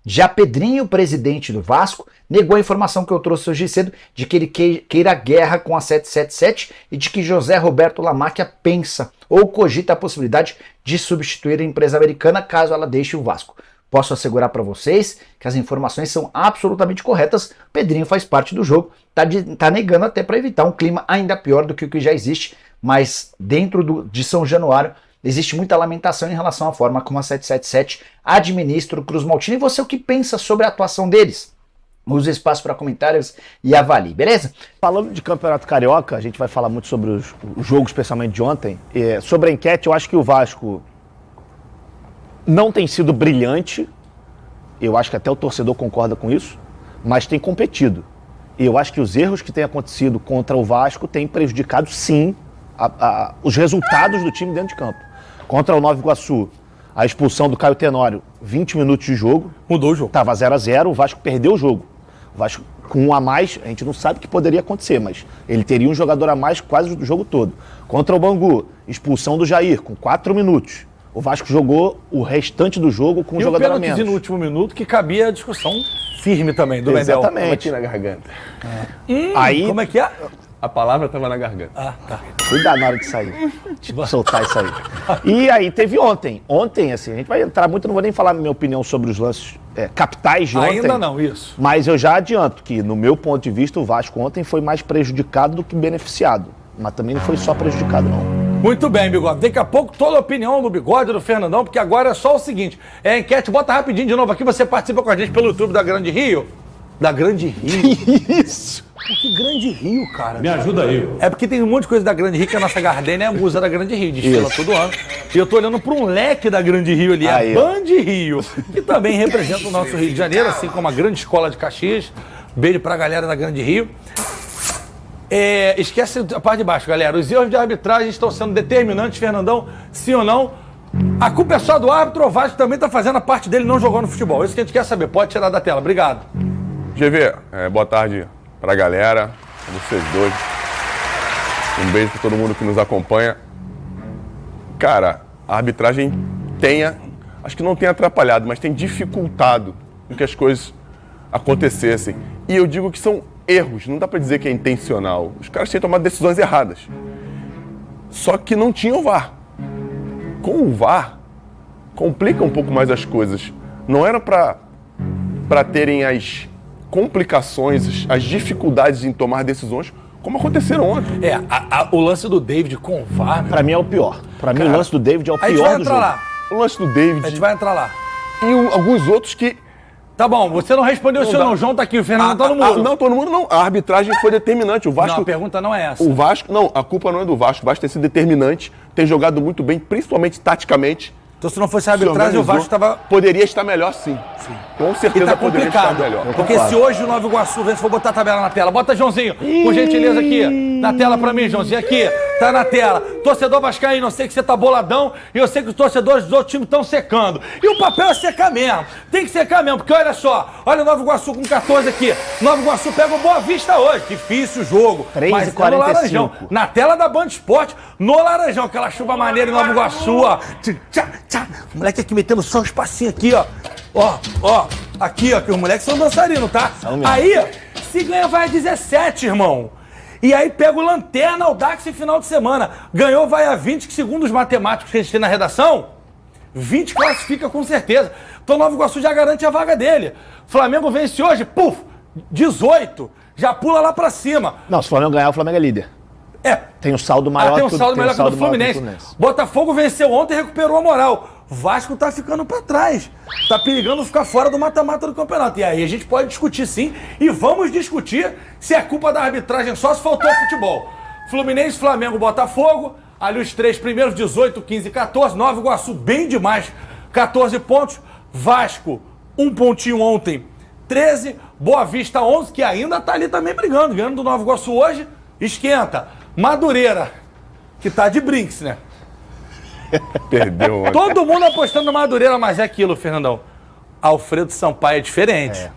Já Pedrinho, presidente do Vasco, negou a informação que eu trouxe hoje cedo de que ele queira guerra com a 777 e de que José Roberto Lamáquia pensa ou cogita a possibilidade de substituir a empresa americana caso ela deixe o Vasco. Posso assegurar para vocês que as informações são absolutamente corretas. Pedrinho faz parte do jogo, tá negando até para evitar um clima ainda pior do que o que já existe, mas dentro de São Januário existe muita lamentação em relação à forma como a 777 administra o Cruz Maltino. E você, o que pensa sobre a atuação deles? Use espaço para comentários e avalie, beleza? Falando de Campeonato Carioca, a gente vai falar muito sobre o jogo, especialmente de ontem. Sobre a enquete, eu acho que o Vasco não tem sido brilhante. Eu acho que até o torcedor concorda com isso, mas tem competido. E eu acho que os erros que têm acontecido contra o Vasco têm prejudicado, sim, os resultados do time dentro de campo. Contra o Nova Iguaçu, a expulsão do Caio Tenório, 20 minutos de jogo. Mudou o jogo. Tava 0-0, o Vasco perdeu o jogo. O Vasco, com um a mais, a gente não sabe o que poderia acontecer, mas ele teria um jogador a mais quase do jogo todo. Contra o Bangu, expulsão do Jair, com 4 minutos. O Vasco jogou o restante do jogo com um jogador a menos. E o pênalti no último minuto, que cabia a discussão firme também, do Mendel. Exatamente. Tava aqui na garganta. Aí, Como é que é? A palavra tava na garganta. Ah, tá. cuidado na hora de sair, de soltar isso aí. E aí teve ontem. Ontem, assim, a gente vai entrar muito, não vou nem falar minha opinião sobre os lances capitais de ontem. Ainda não, isso. Mas eu já adianto que, no meu ponto de vista, o Vasco ontem foi mais prejudicado do que beneficiado. Mas também não foi só prejudicado, não. Muito bem, Bigode. Daqui a pouco toda a opinião do Bigode, do Fernandão, porque agora é só o seguinte. É a enquete, bota rapidinho de novo aqui, você participa com a gente pelo YouTube da Grande Rio. Da Grande Rio? Isso! Que Grande Rio, cara? Me ajuda aí. É porque tem um monte de coisa da Grande Rio, que a nossa Gardênia é a musa da Grande Rio, desfila todo ano. E eu tô olhando para um leque da Grande Rio ali, Aí, a Band Rio, que também representa o nosso Rio de Janeiro, assim como a grande escola de Caxias. Beijo pra galera da Grande Rio. Esquece a parte de baixo, galera. Os erros de arbitragem estão sendo determinantes, Fernandão, sim ou não? A culpa é só do árbitro, o Vasco também tá fazendo a parte dele não jogando futebol. Isso que a gente quer saber. Pode tirar da tela. Obrigado. GV, boa tarde pra galera, pra vocês dois. Um beijo pra todo mundo que nos acompanha. Cara, a arbitragem acho que não tem atrapalhado, mas tem dificultado com que as coisas acontecessem. E eu digo que são erros, não dá pra dizer que é intencional. Os caras tinham tomado decisões erradas. Só que não tinha o VAR. Com o VAR, complica um pouco mais as coisas. Não era pra terem as complicações, as dificuldades em tomar decisões, como aconteceram ontem. O lance do David com o VAR... Pra mim é o pior. Pra mim o lance do David é o A gente pior vai do entrar jogo. lá. O lance do David A gente vai entrar lá. e alguns outros que... Tá bom, você não respondeu se ou não. O João tá aqui, o Fernando tá no muro. Não, tô no muro não. A arbitragem foi determinante. O Vasco... Não, a pergunta não é essa. O Vasco... Não, a culpa não é do Vasco. O Vasco tem sido determinante, tem jogado muito bem, principalmente taticamente. Então se não fosse a arbitragem, o Vasco tava... Poderia estar melhor, sim. Com E certeza tá poderia estar complicado. melhor. Porque se hoje o Nova Iguaçu vence, vou botar a tabela na tela. Bota, Joãozinho, por gentileza aqui. Na tela pra mim, Joãozinho. Aqui, tá na tela. Torcedor vascaíno, eu sei que você tá boladão e eu sei que os torcedores dos outros times estão secando. E o papel é secar mesmo. Tem que secar mesmo, porque olha só. Olha o Nova Iguaçu com 14 aqui. Nova Iguaçu pega o Boa Vista hoje. Difícil o jogo. 3h45. Mas é no Laranjão. Na tela da Band Esporte, no Laranjão. Aquela chuva maneira em Nova Iguaçu, ó. Tchá, tchá. O moleque aqui metendo só um espacinho aqui, ó. Ó. Aqui, ó, que os moleques são dançarinos, tá? Aí, se ganha, vai a 17, irmão. E aí pega o Lanterna, o Dax, final de semana. Ganhou, vai a 20, que segundo os matemáticos que a gente tem na redação, 20 classifica com certeza. Então Nova Iguaçu já garante a vaga dele. Flamengo vence hoje, 18, já pula lá pra cima. Não, se o Flamengo ganhar, o Flamengo é líder. Tem um saldo maior tem um saldo melhor que o do Fluminense. Botafogo venceu ontem e recuperou a moral. Vasco tá ficando pra trás. Tá perigando ficar fora do mata-mata do campeonato. E aí a gente pode discutir sim. E vamos discutir se é culpa da arbitragem só se faltou futebol. Fluminense, Flamengo, Botafogo. Ali os três primeiros, 18, 15 e 14. Nova Iguaçu bem demais, 14 pontos. Vasco, 1 pontinho ontem, 13. Boa Vista, 11, que ainda tá ali também brigando. Ganhando do Nova Iguaçu hoje, esquenta. Madureira, que tá de brinks, né? Perdeu ontem. Todo mundo apostando no Madureira, mas é aquilo, Fernandão. Alfredo Sampaio é diferente.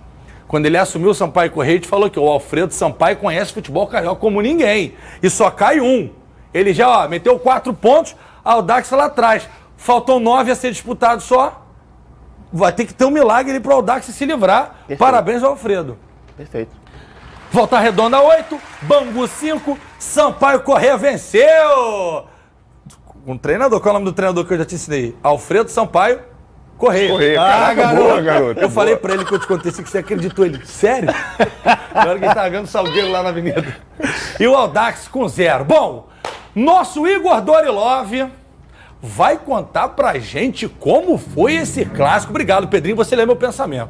Quando ele assumiu o Sampaio Correia, a gente falou que o Alfredo Sampaio conhece futebol carioca como ninguém. E só cai um. Ele já, meteu 4 pontos, Audax lá atrás. Faltam 9 a ser disputado só. vai ter que ter um milagre ali para o Audax se livrar. Perfeito. Parabéns ao Alfredo. Perfeito. Volta Redonda 8, Bangu 5, Sampaio Corrêa venceu! Um treinador, qual é o nome do treinador que eu já te ensinei? Alfredo Sampaio Corrêa. Caraca, boa, garoto. Eu falei pra ele que eu te contei que você acreditou. Ele, sério? Na hora que ele tava vendo Salgueiro lá na avenida. E o Audax com 0. Bom, nosso Igor Dorilov vai contar pra gente como foi esse clássico. Obrigado, Pedrinho, você lê meu pensamento.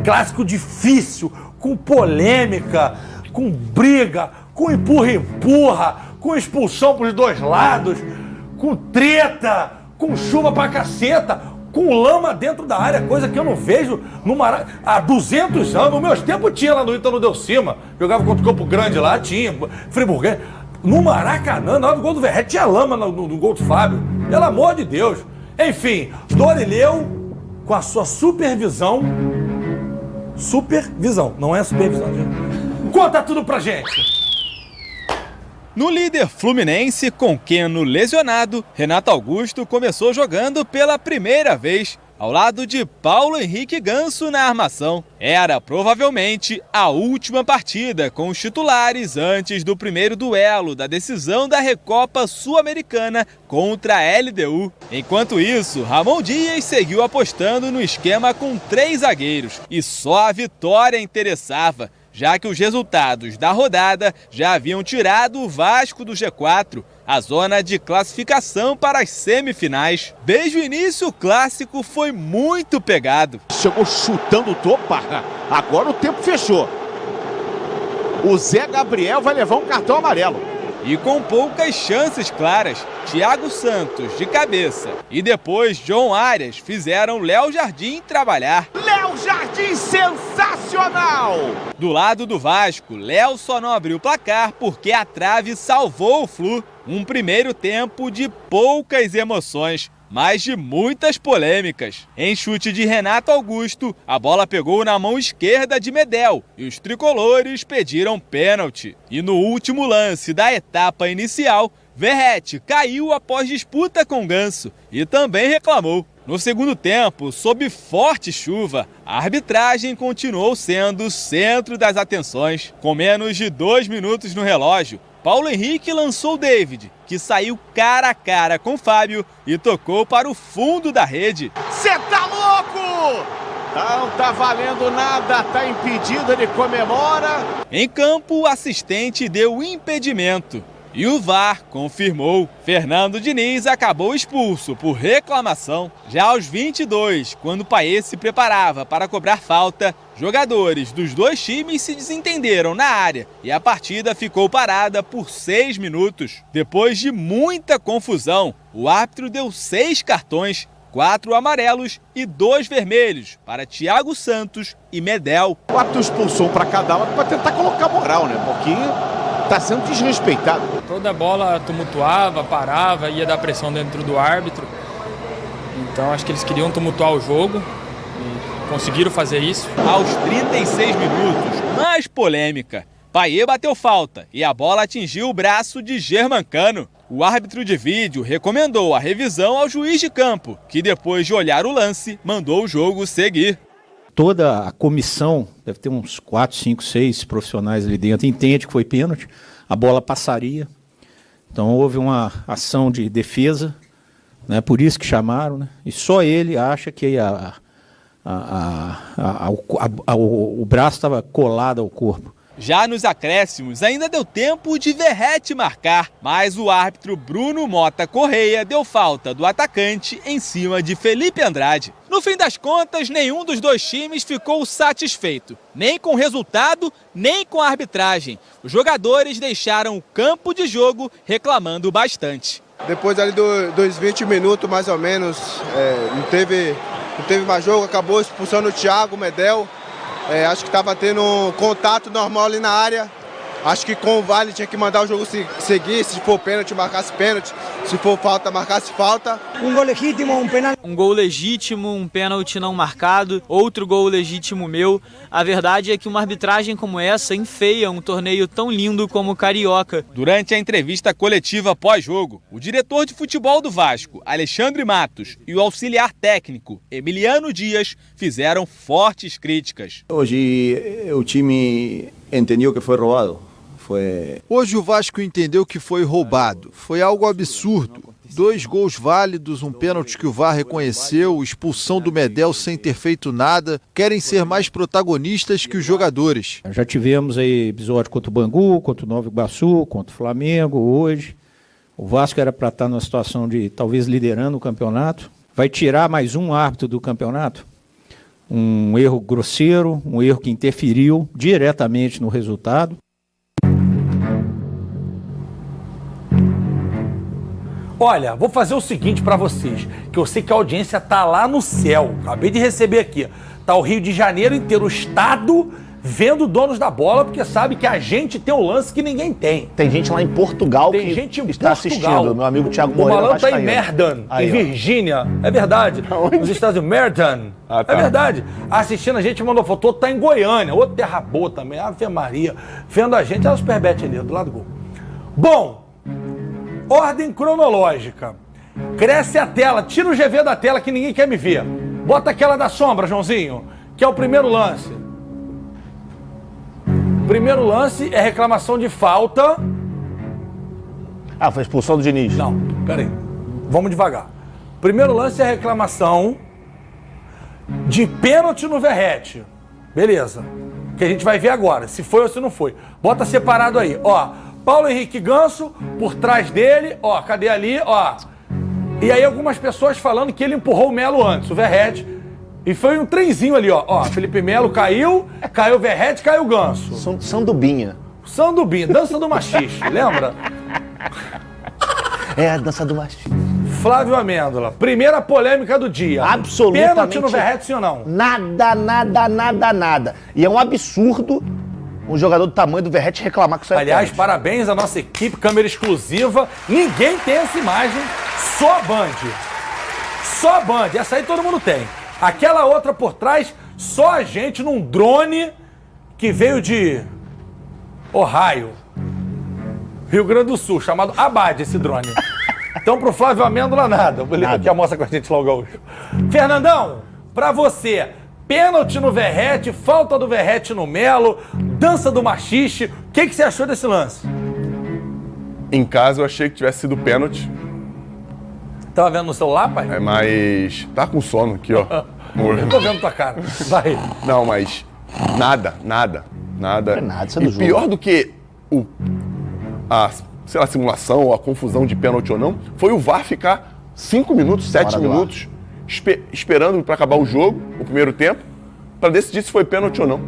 Clássico difícil, com polêmica, com briga, com empurra-empurra, com expulsão pros dois lados, com treta, com chuva pra caceta, com lama dentro da área, coisa que eu não vejo no há 200 anos. No meus tempos tinha lá no Ítalo Del Cima, jogava contra o Campo Grande lá, tinha, Friburguense. No Maracanã, na hora do gol do Verrete, tinha lama no gol do Fábio. Pelo amor de Deus. Enfim, Dorileu, com a sua supervisão, não é supervisão, gente. Conta tudo pra gente. No líder Fluminense, com Keno lesionado, Renato Augusto começou jogando pela primeira vez, ao lado de Paulo Henrique Ganso na armação. Era provavelmente a última partida com os titulares antes do primeiro duelo da decisão da Recopa Sul-Americana contra a LDU. Enquanto isso, Ramon Dias seguiu apostando no esquema com 3 zagueiros e só a vitória interessava, já que os resultados da rodada já haviam tirado o Vasco do G4, a zona de classificação para as semifinais. Desde o início, o clássico foi muito pegado. Chegou chutando o topo, agora o tempo fechou. O Zé Gabriel vai levar um cartão amarelo. E com poucas chances claras, Thiago Santos de cabeça e depois John Arias fizeram Léo Jardim trabalhar. Léo Jardim sensacional! Do lado do Vasco, Léo só não abriu o placar porque a trave salvou o Flu. Um primeiro tempo de poucas emoções, mas de muitas polêmicas. Em chute de Renato Augusto, a bola pegou na mão esquerda de Medel e os tricolores pediram pênalti. E no último lance da etapa inicial, Verrete caiu após disputa com Ganso e também reclamou. No segundo tempo, sob forte chuva, a arbitragem continuou sendo o centro das atenções. Com menos de 2 minutos no relógio, Paulo Henrique lançou David, que saiu cara a cara com Fábio e tocou para o fundo da rede. Cê tá louco? Não tá valendo nada, tá impedido, ele comemora. Em campo, o assistente deu impedimento e o VAR confirmou. Fernando Diniz acabou expulso por reclamação. Já aos 22, quando o Payet se preparava para cobrar falta, jogadores dos dois times se desentenderam na área e a partida ficou parada por 6 minutos. Depois de muita confusão, o árbitro deu 6 cartões, 4 amarelos e 2 vermelhos para Thiago Santos e Medel. 4 expulsões para cada um para tentar colocar moral, né? Porque tá sendo desrespeitado. Toda bola tumultuava, parava, ia dar pressão dentro do árbitro. Então acho que eles queriam tumultuar o jogo e conseguiram fazer isso. Aos 36 minutos, mais polêmica. Payet bateu falta e a bola atingiu o braço de Germancano. O árbitro de vídeo recomendou a revisão ao juiz de campo, que depois de olhar o lance, mandou o jogo seguir. Toda a comissão, deve ter uns 4, 5, 6 profissionais ali dentro, entende que foi pênalti, a bola passaria. Então houve uma ação de defesa, né, por isso que chamaram, né, e só ele acha que o braço estava colado ao corpo. Já nos acréscimos, ainda deu tempo de Verrete marcar, mas o árbitro Bruno Mota Correia deu falta do atacante em cima de Felipe Andrade. No fim das contas, nenhum dos dois times ficou satisfeito, nem com o resultado, nem com a arbitragem. Os jogadores deixaram o campo de jogo reclamando bastante. Depois ali dos 20 minutos, mais ou menos, não teve mais jogo, acabou expulsando o Thiago, o Medel. Acho que estava tendo um contato normal ali na área. Acho que com o Vale tinha que mandar o jogo seguir, se for pênalti, marcasse pênalti. se for falta, marcasse falta. Um gol legítimo, um pênalti não marcado, outro gol legítimo meu. A verdade é que uma arbitragem como essa enfeia um torneio tão lindo como o Carioca. Durante a entrevista coletiva pós-jogo, o diretor de futebol do Vasco, Alexandre Matos, e o auxiliar técnico, Emiliano Dias, fizeram fortes críticas. Hoje o time entendeu que foi roubado. Hoje o Vasco entendeu que foi roubado. Foi algo absurdo. 2 gols válidos, um pênalti que o VAR reconheceu, expulsão do Medel sem ter feito nada. Querem ser mais protagonistas que os jogadores. Já tivemos aí episódio contra o Bangu, contra o Nova Iguaçu, contra o Flamengo hoje. O Vasco era para estar numa situação de talvez liderando o campeonato. Vai tirar mais um árbitro do campeonato? Um erro grosseiro, um erro que interferiu diretamente no resultado. Olha, vou fazer o seguinte pra vocês, que eu sei que a audiência tá lá no céu. Acabei de receber aqui. Tá o Rio de Janeiro inteiro, o estado, vendo donos da bola, porque sabe que a gente tem um lance que ninguém tem. Tem gente lá em Portugal tem que gente em está Portugal. assistindo. Meu amigo Thiago O Moreira malandro tá em vascaíno. Merdan, Aí, em ó. Virgínia. É verdade. Nos Estados Unidos, Merdan. Ah, tá. É verdade. Assistindo a gente, mandou foto. Outro tá em Goiânia. Outro terra boa também. Ave Maria. Vendo a gente, é o Superbet ali, do lado do gol. Bom, ordem cronológica. Cresce a tela, tira o GV da tela que ninguém quer me ver. Bota aquela da sombra, Joãozinho, que é o primeiro lance. Primeiro lance é reclamação de falta. Ah, foi a expulsão do Diniz. Não, peraí. Vamos devagar. Primeiro lance é reclamação de pênalti no Verratti. Beleza. Que a gente vai ver agora, se foi ou se não foi. Bota separado aí, ó. Paulo Henrique Ganso, por trás dele, ó. Cadê ali, ó. E aí algumas pessoas falando que ele empurrou o Melo antes, o Verratti. E foi um trenzinho ali, ó. Ó, Felipe Melo caiu o Verratti, caiu o Ganso. Sandubinha. Sandubinha, dança do machixe, lembra? É a dança do machixe. Flávio Amêndola, primeira polêmica do dia. Absolutamente. Pênalti no Verratti, sim ou não? Nada. E é um absurdo um jogador do tamanho do Verratti reclamar que isso é Aliás, pênalti. parabéns à nossa equipe, câmera exclusiva. Ninguém tem essa imagem, só a Band. Só a Band, essa aí todo mundo tem. Aquela outra por trás, só a gente num drone que veio de Ohio, Rio Grande do Sul, chamado Abad, esse drone. Então pro Flávio Amêndola nada. Vou ligar aqui a moça com a gente lá o gaúcho. Fernandão, pra você, pênalti no Verratti, falta do Verratti no Melo, dança do machixe. O que você achou desse lance? Em casa eu achei que tivesse sido pênalti, Tava vendo no celular, pai? mas tá com sono aqui, ó. Eu tô vendo tua cara. Vai. Não, mas nada. Não é nada, isso é do E jogo. pior do que a simulação ou a confusão de pênalti ou não, foi o VAR ficar 5 minutos, 7 Fora do minutos esperando para acabar o jogo, o primeiro tempo, para decidir se foi pênalti ou não.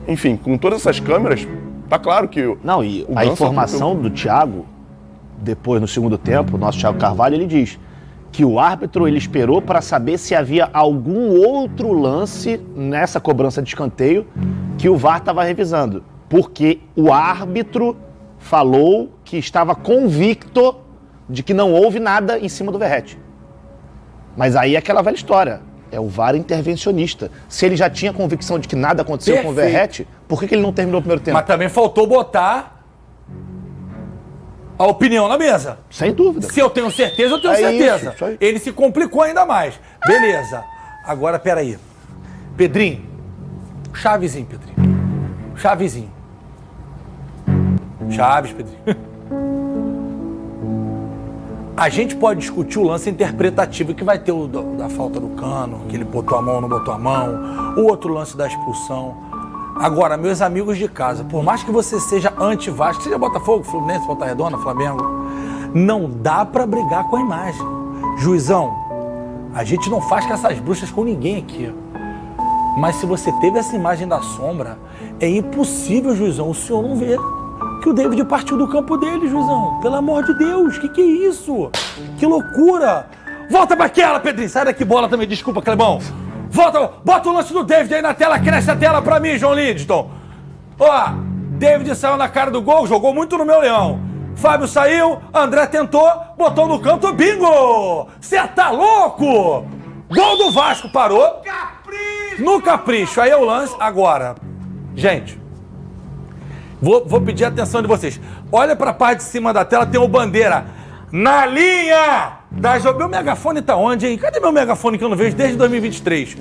Enfim, com todas essas câmeras, tá claro que Não, e o a Ganso informação do Thiago, depois no segundo tempo, o nosso Thiago Carvalho, ele diz que o árbitro ele esperou para saber se havia algum outro lance nessa cobrança de escanteio que o VAR estava revisando. Porque o árbitro falou que estava convicto de que não houve nada em cima do Verratti. Mas aí é aquela velha história. É o VAR intervencionista. Se ele já tinha convicção de que nada aconteceu com o Verratti, por que ele não terminou o primeiro tempo? Mas também faltou botar a opinião na mesa. Sem dúvida. Se eu tenho certeza, eu tenho certeza. isso aí. Ele se complicou ainda mais. Beleza. Agora, peraí. Pedrinho. Chavezinho, Pedrinho. Chavezinho. Chaves, Pedrinho. A gente pode discutir o lance interpretativo que vai ter o da falta do Cano, que ele botou a mão ou não botou a mão, o outro lance da expulsão. Agora, meus amigos de casa, por mais que você seja anti-Vasco, seja Botafogo, Fluminense, Volta Redonda, Flamengo, não dá pra brigar com a imagem. Juizão, a gente não faz caças bruxas com ninguém aqui. Mas se você teve essa imagem da sombra, é impossível, juizão, o senhor não ver que o David partiu do campo dele, juizão. Pelo amor de Deus, que é isso? Que loucura! Volta pra aquela, Pedrinho. Sai daqui, bola também. Desculpa, Clebão. Volta, bota o lance do David aí na tela. Cresce a tela pra mim, João Lidston. Ó, David saiu na cara do gol, jogou muito no meu leão. Fábio saiu, André tentou, botou no canto, bingo! Você tá louco? Gol do Vasco, parou. No capricho, aí é o lance. Agora, gente, vou pedir a atenção de vocês. Olha pra parte de cima da tela, tem o Bandeira na linha da jogada. Meu megafone tá onde, hein? Cadê meu megafone que eu não vejo desde 2023?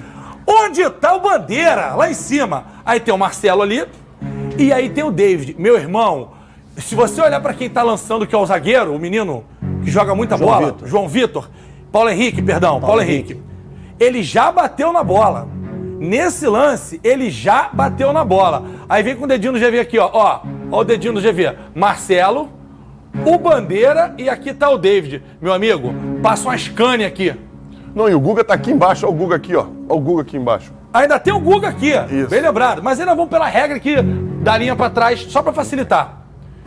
Onde tá o Bandeira? Lá em cima. Aí tem o Marcelo ali e aí tem o David. Meu irmão, se você olhar pra quem tá lançando, que é o zagueiro, o menino que joga muita bola, João Vitor, Paulo Henrique, ele já bateu na bola. Nesse lance, ele já bateu na bola. Aí vem com o dedinho do GV aqui, ó. Ó o dedinho do GV. Marcelo, o Bandeira e aqui tá o David. Meu amigo, passa uma Scania aqui. Não, e o Guga tá aqui embaixo, ó o Guga aqui, ó. Ó o Guga aqui embaixo. Ainda tem o Guga aqui, Isso. Bem lembrado. Mas ainda vamos pela regra aqui, da linha pra trás, só pra facilitar.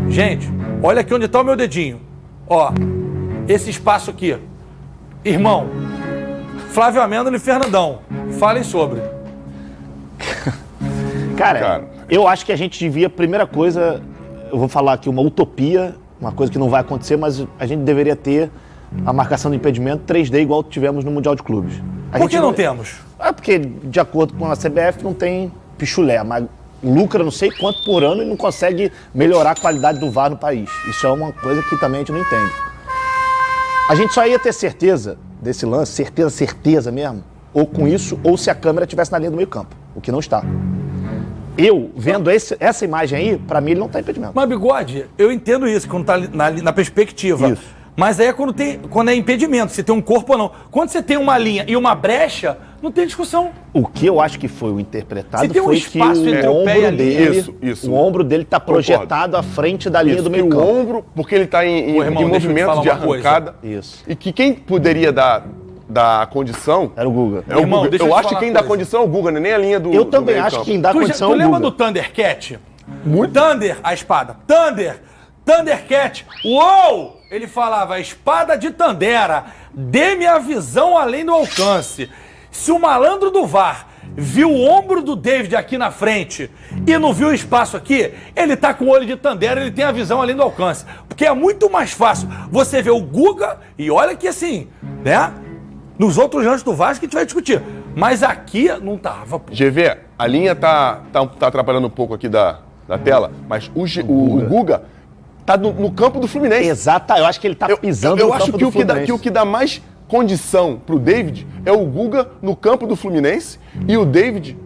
Gente, olha aqui onde tá o meu dedinho. Ó, esse espaço aqui. Irmão, Flávio Amêndola e Fernandão, falem sobre. Cara, eu acho que a gente devia, primeira coisa, eu vou falar aqui uma utopia, uma coisa que não vai acontecer, mas a gente deveria ter a marcação de impedimento 3D igual tivemos no Mundial de Clubes. Por que não temos? É porque, de acordo com a CBF, não tem pichulé, mas lucra não sei quanto por ano e não consegue melhorar a qualidade do VAR no país. Isso é uma coisa que também a gente não entende. A gente só ia ter certeza desse lance, certeza mesmo, ou com isso, ou se a câmera estivesse na linha do meio campo, o que não está. Eu, vendo essa imagem aí, pra mim ele não tá impedimento. Mas, Bigode, eu entendo isso, quando tá na perspectiva. Isso. Mas aí é quando é impedimento, se tem um corpo ou não. Quando você tem uma linha e uma brecha, não tem discussão. O que eu acho que foi o interpretado se tem um foi espaço que entre o pé e a linha. O ombro dele tá projetado à frente da linha do meio campo. O ombro, porque ele tá em movimento de arrancada. Isso. E que quem poderia dar a condição... Era o Guga. É o Irmão, Guga. Eu acho que quem dá condição é o Guga, nem a linha do Eu também do acho campo. que quem dá condição é o Guga. Tu lembra do Thundercat? Thunder, a espada. Thundercat. Uou! Ele falava, espada de Tandera, dê-me a visão além do alcance. Se o malandro do VAR viu o ombro do David aqui na frente e não viu o espaço aqui, ele tá com o olho de Tandera, ele tem a visão além do alcance. Porque é muito mais fácil você ver o Guga, e olha que assim, né? Nos outros lances do Vasco que a gente vai discutir. Mas aqui não tava. Pô. GV, a linha tá atrapalhando um pouco aqui da tela, mas o Guga tá no campo do Fluminense. Exato, eu acho que ele tá pisando no campo do Fluminense. Eu acho que o que dá mais condição pro David é o Guga no campo do Fluminense e o David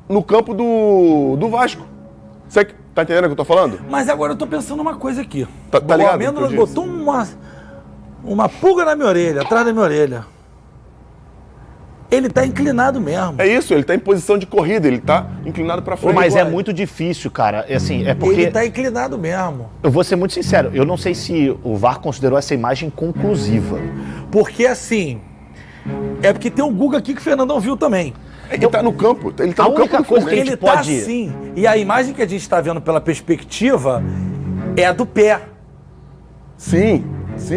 no campo do Vasco. Você tá entendendo o que eu tô falando? Mas agora eu tô pensando uma coisa aqui. Tá ligado? O Amêndola botou uma pulga na minha orelha, atrás da minha orelha. Ele tá inclinado mesmo. É isso, ele tá em posição de corrida, ele tá inclinado pra frente. Mas é muito difícil, cara. É porque... Ele tá inclinado mesmo. Eu vou ser muito sincero, eu não sei se o VAR considerou essa imagem conclusiva. Porque assim, é porque tem um Guga aqui que o Fernandão viu também. Ele tá no campo, ele tá A no campo única do coisa que Fluminense. a Ele gente tá pode... assim. E a imagem que a gente tá vendo pela perspectiva é a do pé. Sim.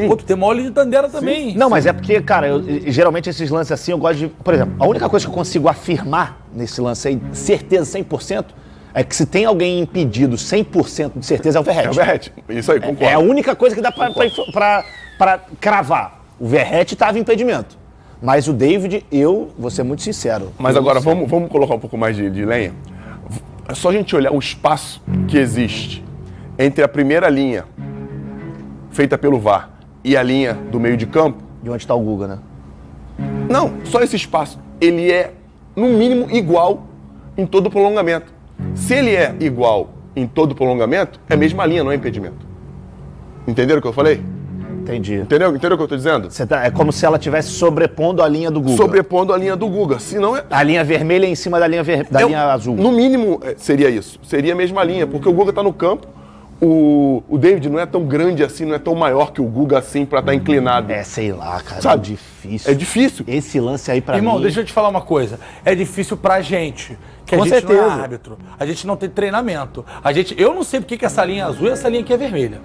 Pô, tu tem uma olho de Tandera também. Não, mas é porque, cara, geralmente esses lances assim eu gosto de... Por exemplo, a única coisa que eu consigo afirmar nesse lance aí, certeza 100%, é que se tem alguém impedido 100% de certeza é o Verratti. É o Verratti, isso aí, concordo. É a única coisa que dá pra cravar. O Verratti tava em impedimento. Mas o David, eu vou ser muito sincero. Mas agora, vamos colocar um pouco mais de lenha. É só a gente olhar o espaço que existe entre a primeira linha feita pelo VAR e a linha do meio de campo. De onde está o Guga, né? Não, só esse espaço. Ele é, no mínimo, igual em todo o prolongamento. Se ele é igual em todo o prolongamento, é a mesma linha, não é impedimento. Entenderam o que eu falei? Entendi. Entendeu o que eu tô dizendo? É como se ela estivesse sobrepondo a linha do Guga. Sobrepondo a linha do Guga. Se não é... A linha vermelha em cima da linha, linha azul. No mínimo, seria isso. Seria a mesma linha, porque o Guga tá no campo. O David não é tão grande assim, não é tão maior que o Guga assim pra estar inclinado. É, sei lá, cara. Sabe? É difícil. É difícil. Esse lance aí pra mim... Irmão, deixa eu te falar uma coisa. É difícil pra gente. Que Com a gente certeza. não é árbitro. A gente não tem treinamento. Eu não sei porque que essa linha azul e essa linha aqui é vermelha.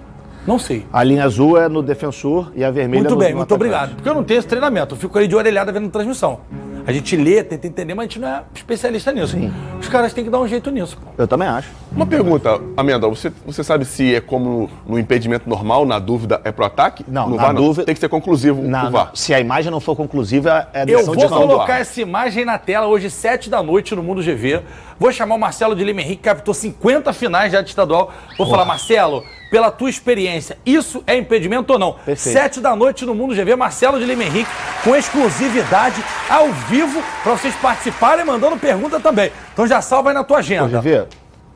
Não sei. A linha azul é no defensor e a vermelha Muito no bem, no muito atacante. obrigado. Porque eu não tenho esse treinamento. Eu fico ali de orelhada vendo transmissão. A gente lê, tenta entender, mas a gente não é especialista nisso. Sim. Os caras têm que dar um jeito nisso, pô. Eu também acho. Uma pergunta, Amêndola, você sabe se é como no impedimento normal, na dúvida é pro ataque? Não, no na VAR, dúvida... Tem que ser conclusivo o VAR. Se a imagem não for conclusiva, é a Eu decisão vou de campo. colocar essa imagem na tela hoje, 7 da noite, no Mundo GV. Vou chamar o Marcelo de Lima Henrique, que captou 50 finais já de estadual. Vou falar, Marcelo, pela tua experiência, isso é impedimento ou não? Perfeito. 7 da noite no Mundo GV, Marcelo de Lima Henrique, com exclusividade, ao vivo, para vocês participarem, mandando pergunta também. Então já salva aí na tua agenda. Ô, GV,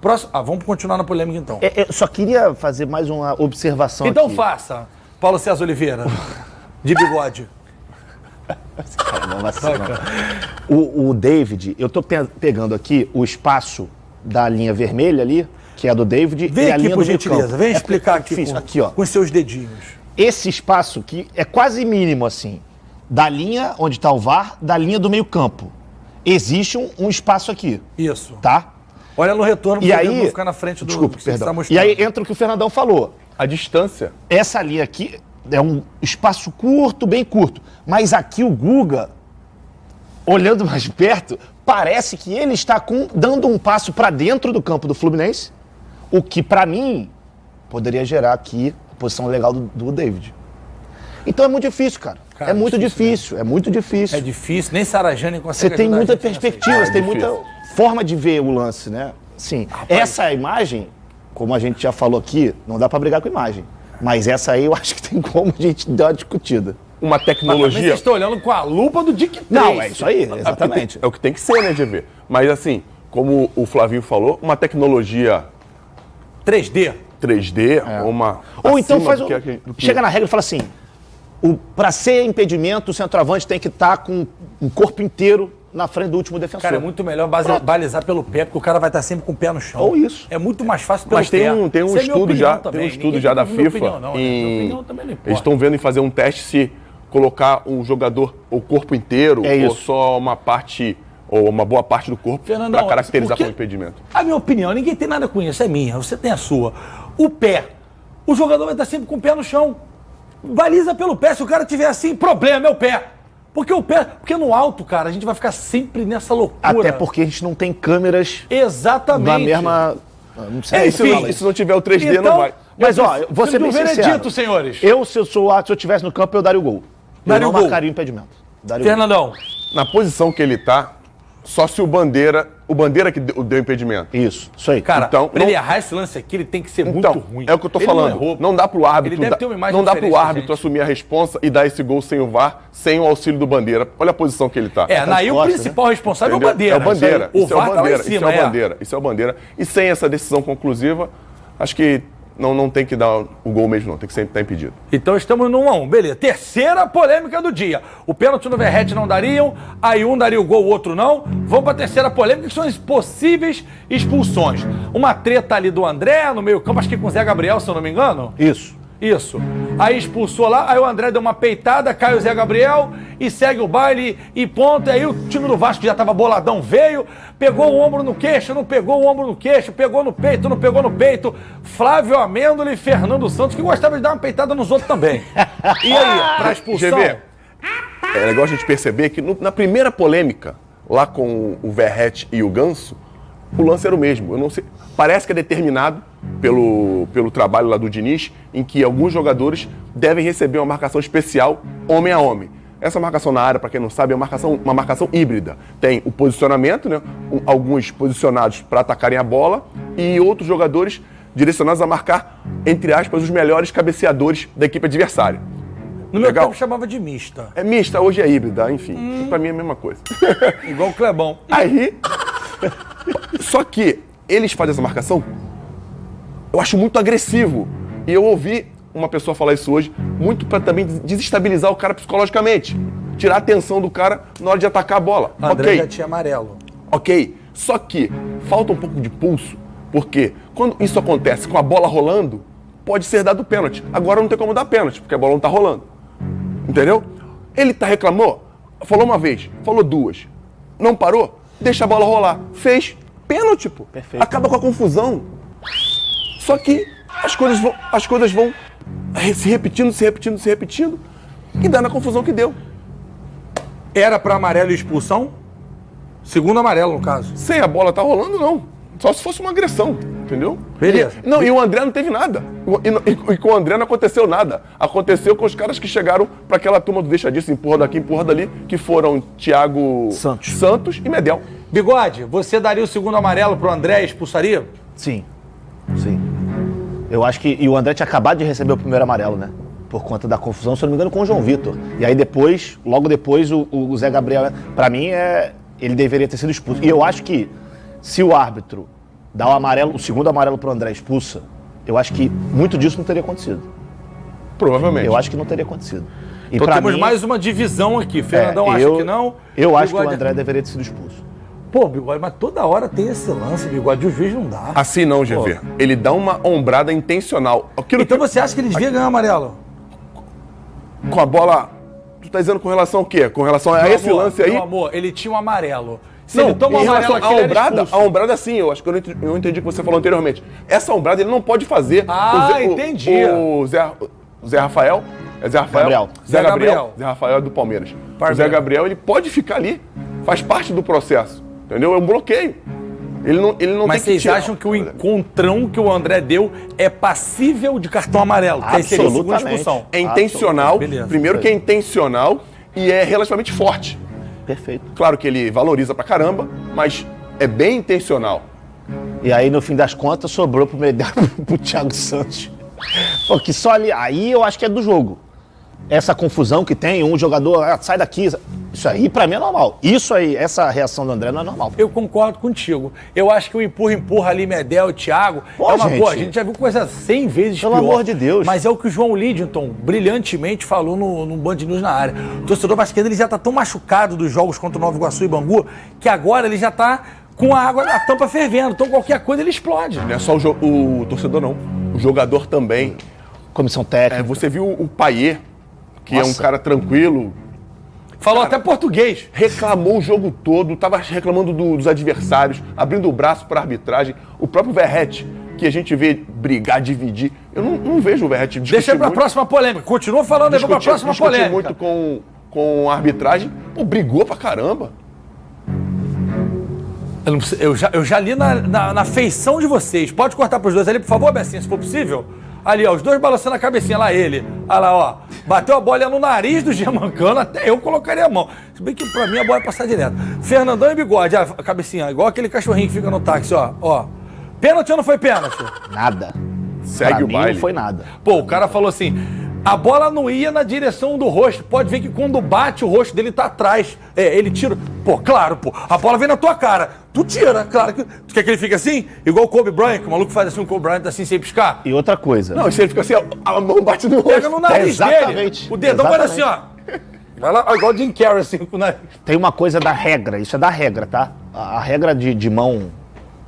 Próximo... vamos continuar na polêmica então. eu só queria fazer mais uma observação Então aqui. faça, Paulo César Oliveira, de bigode. O David, eu tô pegando aqui o espaço da linha vermelha ali, que é a do David, Vem e a aqui, linha por do meio gentileza, campo. vem explicar aqui, Difícil. Aqui, ó. com os seus dedinhos. Esse espaço aqui é quase mínimo, assim, da linha onde está o VAR, da linha do meio campo. Existe um espaço aqui. Isso. Tá? Olha no retorno, E aí, não ficar na frente do desculpa, que você perdão. está E mostrando. aí entra o que o Fernandão falou. A distância. Essa linha aqui é um espaço curto, bem curto. Mas aqui o Guga, olhando mais perto, parece que ele está dando um passo para dentro do campo do Fluminense, o que, para mim, poderia gerar aqui a posição legal do David. Então é muito difícil, cara. É muito difícil, é muito difícil. É difícil, nem Sarajane consegue Você tem ajudar a muita gente nessa perspectiva, aí. você tem muita forma de ver o lance, né? Sim. Essa imagem, como a gente já falou aqui, não dá pra brigar com a imagem. Mas essa aí eu acho que tem como a gente dar uma discutida. Uma Mas também tecnologia... vocês estão olhando com a lupa do Dick Tracy. Não, é isso aí, exatamente. É o que tem que ser, né, GV? Mas assim, como o Flavinho falou, uma tecnologia 3D. 3D, uma... Ou então acima faz do um, que- do que- chega na regra e fala assim, para ser impedimento, o centroavante tem que estar com um corpo inteiro na frente do último defensor. Cara, é muito melhor balizar pelo pé, porque o cara vai estar sempre com o pé no chão. Ou isso. É muito mais fácil pelo Mas pé. tem um Isso é minha estudo opinião já, também. tem um estudo Ninguém já da tem minha FIFA. opinião, não, né? Minha opinião também não importa. Eles estão vendo em fazer um teste se colocar um jogador o corpo inteiro É ou isso. só uma parte ou uma boa parte do corpo Fernandão, para caracterizar porque- como impedimento. A minha opinião, ninguém tem nada com isso, é minha, você tem a sua. O pé. O jogador vai estar sempre com o pé no chão. Baliza pelo pé, se o cara tiver assim, problema é o pé. Porque o pé, porque no alto, cara, a gente vai ficar sempre nessa loucura. Até porque a gente não tem câmeras Exatamente. da mesma... Não sei E se fala se isso. não tiver o 3D, Então, não vai. Mas, ó, eu vou ser bem do sincero. veredito, senhores. Se eu estivesse no campo, eu daria o gol. Daria eu o não gol. marcaria o impedimento. Daria o gol. Fernandão, Na posição que ele tá, só se o Bandeira que deu impedimento. Isso aí. cara, Então, pra ele não- errar esse lance aqui, ele tem que ser Então, muito ruim. é o que eu tô Ele falando. Não, errou. Não dá pro árbitro, Ele deve ter uma imagem não dá pro diferente da árbitro gente. assumir a responsa e dar esse gol sem o VAR, sem o auxílio do Bandeira. Olha a posição que ele tá. Naí o costas, principal responsável Entendeu? é o Bandeira. É o Bandeira. O Isso é VAR o tá lá em Bandeira. cima, Isso é o Bandeira. Isso é o Bandeira. E sem essa decisão conclusiva, acho que não tem que dar o gol mesmo, não. Tem que sempre estar impedido. Então estamos no 1-1, beleza. Terceira polêmica do dia. O pênalti no Verratti não dariam, aí um daria o gol, o outro não. Vamos para a terceira polêmica, que são as possíveis expulsões. Uma treta ali do André no meio campo, acho que com o Zé Gabriel, se eu não me engano. Isso. Isso. Aí expulsou lá, aí o André deu uma peitada, cai o Zé Gabriel e segue o baile e ponto. E aí o time do Vasco já tava boladão, veio, pegou o ombro no queixo, não pegou o ombro no queixo, pegou no peito, não pegou no peito. Flávio Amêndola e Fernando Santos, que gostava de dar uma peitada nos outros também. E aí, pra expulsão? GV, é legal a gente perceber que na primeira polêmica, lá com o Verratti e o Ganso, o lance era o mesmo. Eu não sei, parece que é determinado pelo trabalho lá do Diniz, em que alguns jogadores devem receber uma marcação especial homem a homem. Essa marcação na área, para quem não sabe, é uma marcação híbrida. Tem o posicionamento, né? Alguns posicionados para atacarem a bola e outros jogadores direcionados a marcar, entre aspas, os melhores cabeceadores da equipe adversária. No meu Legal? tempo chamava de mista. É mista, hoje é híbrida, enfim. Pra mim é a mesma coisa. Igual o Clebão. Aí, só que eles fazem essa marcação, eu acho muito agressivo. E eu ouvi uma pessoa falar isso hoje, muito pra também desestabilizar o cara psicologicamente. Tirar a atenção do cara na hora de atacar a bola. André Ok, já tinha amarelo. ok. Só que falta um pouco de pulso, porque quando isso acontece com a bola rolando, pode ser dado pênalti. Agora não tem como dar pênalti, porque a bola não tá rolando. Entendeu? Ele reclamou, falou uma vez, falou duas. Não parou? Deixa a bola rolar. Fez pênalti, pô. Perfeito. Acaba com a confusão. Só que as coisas vão se repetindo e dá na confusão que deu. Era pra amarelo e expulsão? Segundo amarelo, no caso. Sem a bola tá rolando, não. Só se fosse uma agressão, entendeu? Beleza. E o André não teve nada. E com o André não aconteceu nada. Aconteceu com os caras que chegaram pra aquela turma do deixa disso, empurra daqui, empurra dali, que foram Thiago Santos e Medel. Bigode, você daria o segundo amarelo pro André e expulsaria? Sim. Eu acho que... E o André tinha acabado de receber o primeiro amarelo, né? Por conta da confusão, se eu não me engano, com o João Vitor. E aí depois, logo depois, o Zé Gabriel, pra mim, ele deveria ter sido expulso. E eu acho que se o árbitro dá o segundo amarelo pro André expulsa, eu acho que muito disso não teria acontecido. Provavelmente. Eu acho que não teria acontecido. E Então temos mim, mais uma divisão aqui. Fernandão acha que não. Eu acho que o André deveria ter sido expulso. Pô, Bigode, mas toda hora tem esse lance, Bigode, o juiz não dá. Assim não, GV. Ele dá uma ombrada intencional. Então você acha que ele devia ganhar amarelo? Com a bola... Tu tá dizendo com relação ao quê? Com relação a esse lance aí? Meu amor, ele tinha um amarelo. Se Não, ele toma um em amarelo relação aqui, à ombrada, a ombrada sim, eu acho que eu não entendi o que você falou anteriormente. Essa ombrada ele não pode fazer. Entendi. O Zé Rafael. É Zé Rafael? Zé Gabriel. Zé Rafael é do Palmeiras. O Zé Gabriel, ele pode ficar ali. Faz parte do processo. Entendeu? É um bloqueio. Ele não Mas tem que vocês acham que o encontrão que o André deu é passível de cartão amarelo? Que aí seria a segunda expulsão. É intencional. Beleza. Primeiro que é intencional e é relativamente forte. Perfeito. Claro que ele valoriza pra caramba, mas é bem intencional. E aí, no fim das contas, sobrou pro Medel pro Thiago Santos. Porque só ali... Aí eu acho que é do jogo. Essa confusão que tem, um jogador sai daqui... Isso aí, pra mim, é normal. Isso aí, essa reação do André não é normal. Eu concordo contigo. Eu acho que o empurra ali, Medel e Thiago, a gente já viu coisa 100 vezes pior. Pelo amor de Deus. Mas é o que o João Lidington brilhantemente falou no Band News na área. O torcedor vascaíno ele já tá tão machucado dos jogos contra o Nova Iguaçu e Bangu, que agora ele já tá com a tampa fervendo. Então qualquer coisa ele explode. Não é só o torcedor, não. O jogador também. Comissão técnica. Você viu o Payet, que é um cara tranquilo. Falou até português. Reclamou o jogo todo, tava reclamando dos adversários, abrindo o braço para arbitragem. O próprio Verratti, que a gente vê brigar, dividir. Eu não vejo o Verratti discutir. Deixa pra próxima polêmica. Continua falando aí pra próxima polêmica. Muito com a arbitragem. Pô, brigou pra caramba. Eu já li na feição de vocês. Pode cortar pros dois ali, por favor, Bessinha, se for possível? Ali, ó, os dois balançando a cabecinha, lá ele. Olha lá, ó. Bateu a bola no nariz do Germancano, até eu colocaria a mão. Se bem que pra mim a bola é passar direto. Fernandão e Bigode, a cabecinha, igual aquele cachorrinho que fica no táxi, ó. Pênalti ou não foi pênalti? Nada. Segue pra o mim, baile. Não foi nada. Pô, o cara falou assim, a bola não ia na direção do rosto. Pode ver que quando bate, o rosto dele tá atrás. Ele tira. Pô, claro, pô. A bola vem na tua cara. Tu tira, claro. Tu quer que ele fique assim? Igual o Kobe Bryant, que o maluco faz assim, o Kobe Bryant assim, sem piscar. E outra coisa. Não, se ele fica assim, a mão bate no rosto. Pega no nariz dele. O dedão vai assim, ó. Vai lá, igual o Jim Carrey, assim, com o nariz. Tem uma coisa da regra, isso é da regra, tá? A regra de mão,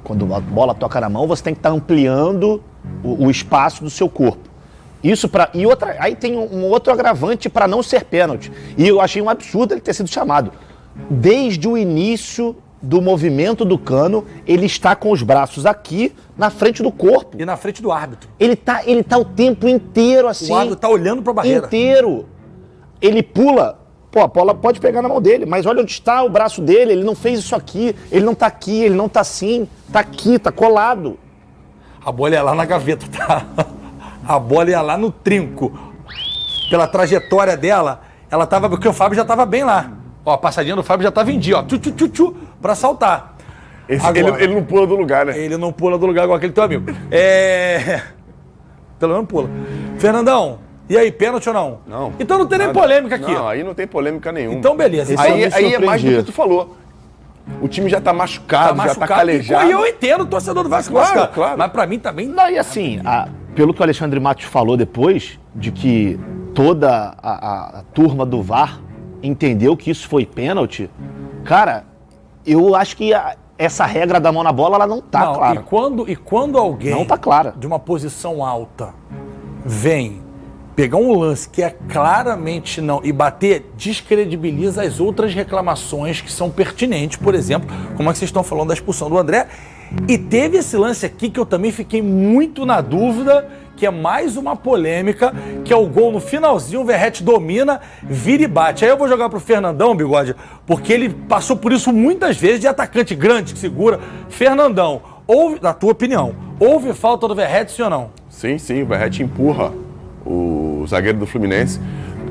quando a bola toca na mão, você tem que estar ampliando o espaço do seu corpo. Isso aí tem um outro agravante para não ser pênalti. E eu achei um absurdo ele ter sido chamado. Desde o início do movimento do Cano, ele está com os braços aqui na frente do corpo. E na frente do árbitro. Ele tá o tempo inteiro assim. O árbitro tá olhando para a barreira. Inteiro. Ele pula. Pô, a bola pode pegar na mão dele, mas olha onde está o braço dele. Ele não fez isso aqui. Ele não tá aqui, ele não tá assim. Tá aqui, tá colado. A bola é lá na gaveta, tá? A bola ia lá no trinco. Pela trajetória dela, ela tava... Porque o Fábio já tava bem lá. Ó, a passadinha do Fábio já tava em dia, ó. Tchu, pra saltar. Agora, ele não pula do lugar, né? Ele não pula do lugar igual aquele teu amigo. Pelo menos pula. Fernandão, e aí, pênalti ou não? Não. Então não tem nem polêmica aqui. Não, aí não tem polêmica nenhuma. Então beleza. Aí é mais do que tu falou. O time já tá machucado, já tá calejado. E eu entendo o torcedor do Vasco machucado. Claro. Mas pra mim também... Não, e assim, pelo que o Alexandre Matos falou depois, de que toda a turma do VAR entendeu que isso foi pênalti, cara, eu acho que essa regra da mão na bola, ela não tá clara. E quando alguém não tá clara. De uma posição alta vem pegar um lance que é claramente não e bater, descredibiliza as outras reclamações que são pertinentes, por exemplo, como é que vocês estão falando da expulsão do André. E teve esse lance aqui que eu também fiquei muito na dúvida, que é mais uma polêmica, que é o gol no finalzinho, o Verratti domina, vira e bate. Aí eu vou jogar pro Fernandão, Bigode, porque ele passou por isso muitas vezes, de atacante grande que segura. Fernandão, na tua opinião, houve falta do Verratti, sim ou não? Sim, o Verratti empurra o zagueiro do Fluminense.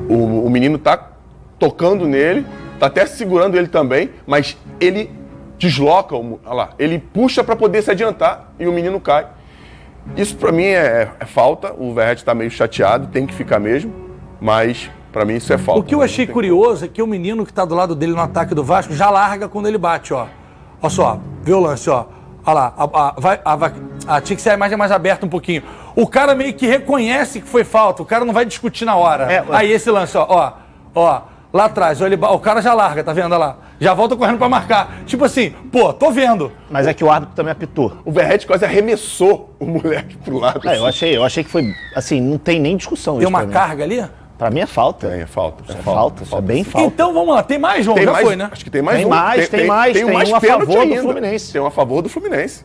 O menino tá tocando nele, tá até segurando ele também, mas ele desloca, olha lá, ele puxa para poder se adiantar e o menino cai. Isso para mim é falta, o Verratti tá meio chateado, tem que ficar mesmo, mas para mim isso é falta. O que eu achei curioso é que o menino que tá do lado dele no ataque do Vasco já larga quando ele bate, ó. Olha só, vê o lance, ó. Olha lá, tinha que ser a imagem mais aberta um pouquinho. O cara meio que reconhece que foi falta, o cara não vai discutir na hora. Aí esse lance, ó, lá atrás, o cara já larga, tá vendo? Olha lá. Já volta correndo pra marcar. Tipo assim, pô, tô vendo. Mas é que o árbitro também apitou. O Verratti quase arremessou o moleque pro lado. Eu achei que foi, assim, não tem nem discussão. Tem uma carga ali? Pra mim é falta. É falta. É bem falta. Então vamos lá, tem mais, João? Já foi, né? Acho que tem mais tem um. Mais. Tem um a favor do Fluminense. Tem um a favor do Fluminense.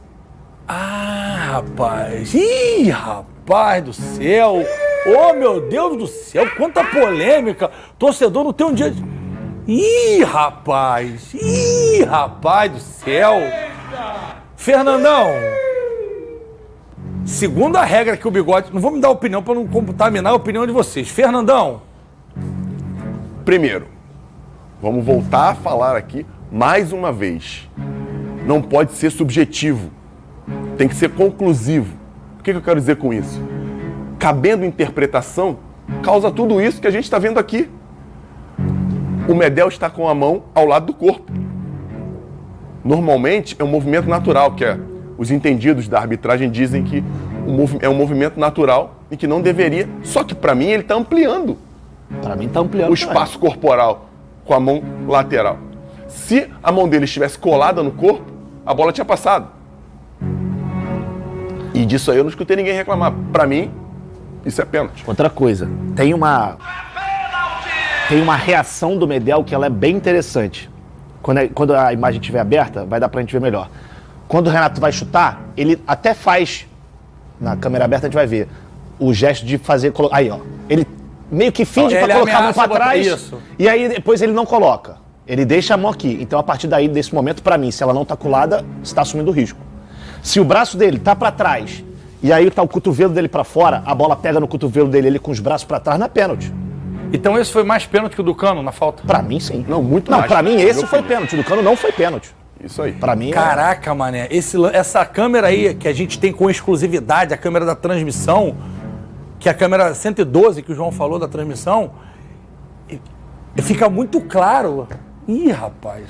Ah, rapaz. Ih, rapaz do céu. Oh, meu Deus do céu, quanta polêmica. Torcedor não tem um dia de... Ih, rapaz do céu. Fernandão, segundo a regra que o Bigode... Não vou me dar opinião para não contaminar a opinião de vocês. Fernandão. Primeiro, vamos voltar a falar aqui mais uma vez. Não pode ser subjetivo. Tem que ser conclusivo. O que eu quero dizer com isso? Cabendo interpretação, causa tudo isso que a gente está vendo aqui. O Medel está com a mão ao lado do corpo. Normalmente é um movimento natural, que os entendidos da arbitragem dizem que é um movimento natural e que não deveria. Só que para mim ele está ampliando. Para mim está ampliando o espaço corporal com a mão lateral. Se a mão dele estivesse colada no corpo, a bola tinha passado. E disso aí eu não escutei ninguém reclamar. Para mim, isso é pênalti. Outra coisa, tem uma reação do Medel que ela é bem interessante. Quando a imagem estiver aberta, vai dar pra gente ver melhor. Quando o Renato vai chutar, ele até faz, na câmera aberta a gente vai ver, o gesto de fazer... Aí, ó. Ele meio que finge pra colocar a mão pra trás, isso. E aí depois ele não coloca. Ele deixa a mão aqui. Então a partir daí, desse momento, pra mim, se ela não tá colada, você tá assumindo o risco. Se o braço dele tá pra trás e aí tá o cotovelo dele pra fora, a bola pega no cotovelo dele, ele com os braços pra trás, não é pênalti. Então esse foi mais pênalti que o do Cano na falta? Pra mim, sim. Não, muito mais. Não, pra mim esse foi pênalti. O do Cano não foi pênalti. Isso aí. Pra mim... Caraca, mané. Essa câmera aí que a gente tem com exclusividade, a câmera da transmissão, que é a câmera 112 que o João falou da transmissão, fica muito claro. Ih, rapaz.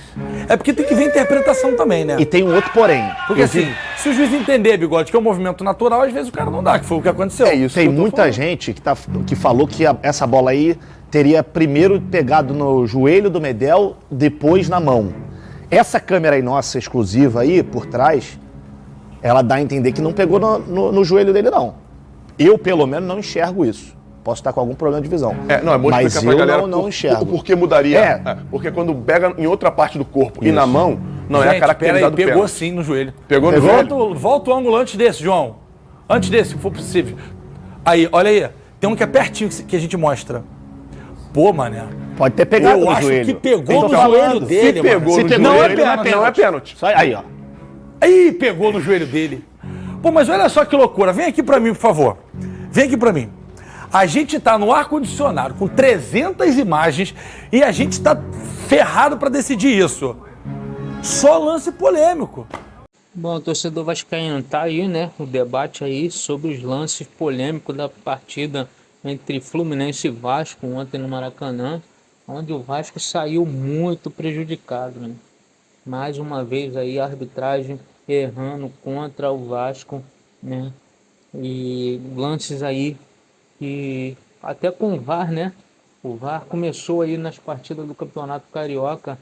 É porque tem que ver a interpretação também, né? E tem um outro porém. Porque assim, se o juiz entender, Bigode, que é um movimento natural, às vezes o cara não dá, que foi o que aconteceu. É isso. Tem muita gente que falou que essa bola aí teria primeiro pegado no joelho do Medel, depois na mão. Essa câmera aí nossa, exclusiva aí, por trás, ela dá a entender que não pegou no joelho dele, não. Eu, pelo menos, não enxergo isso. Posso estar com algum problema de visão. Não, é bom explicar pra galera não enxergo. Por que mudaria. Porque quando pega em outra parte do corpo e na mão, não é a característica do pênalti. Pegou sim no joelho. Pegou no joelho? Volta o ângulo antes desse, João. Antes desse, se for possível. Aí, olha aí. Tem um que é pertinho que a gente mostra. Pô, mané. Pode ter pegado no joelho. Eu acho que pegou no joelho dele, Se pegou no joelho, não é pênalti. Aí, ó. Aí, pegou no joelho dele. Pô, mas olha só que loucura. Vem aqui pra mim, por favor. Vem aqui pra mim. A gente tá no ar-condicionado com 300 imagens e a gente tá ferrado pra decidir isso. Só lance polêmico. Bom, o torcedor vascaíno tá aí, né? O debate aí sobre os lances polêmicos da partida entre Fluminense e Vasco ontem no Maracanã, onde o Vasco saiu muito prejudicado, né? Mais uma vez aí a arbitragem errando contra o Vasco, né? E lances aí que até com o VAR, né? O VAR começou aí nas partidas do Campeonato Carioca,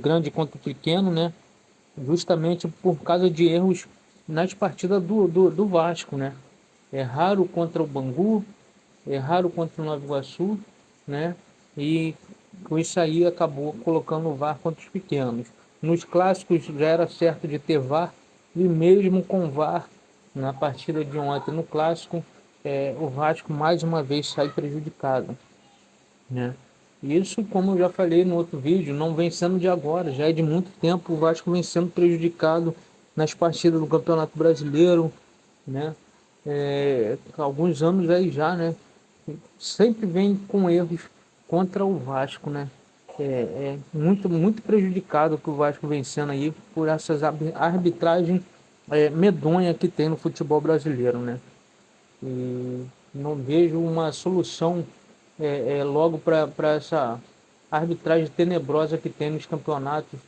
grande contra o pequeno, né? Justamente por causa de erros nas partidas do Vasco, né? Erraram contra o Bangu, erraram contra o Nova Iguaçu, né? E com isso aí acabou colocando o VAR contra os pequenos. Nos clássicos já era certo de ter VAR, e mesmo com VAR, na partida de ontem no Clássico, o Vasco mais uma vez sai prejudicado, né? Isso, como eu já falei no outro vídeo, não vem sendo de agora, já é de muito tempo o Vasco vem sendo prejudicado nas partidas do Campeonato Brasileiro, né? Alguns anos aí já, né? Sempre vem com erros contra o Vasco, né? Muito prejudicado que o Vasco vem sendo aí por essas arbitragens medonha que tem no futebol brasileiro, né? E não vejo uma solução logo para essa arbitragem tenebrosa que tem nos campeonatos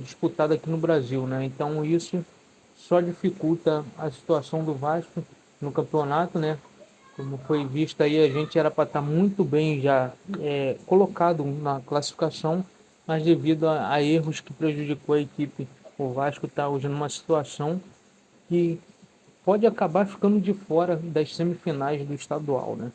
disputados aqui no Brasil, né? Então isso só dificulta a situação do Vasco no campeonato, né? Como foi visto aí, a gente era para estar muito bem já colocado na classificação, mas devido a erros que prejudicou a equipe, o Vasco está hoje numa situação que pode acabar ficando de fora das semifinais do estadual, né?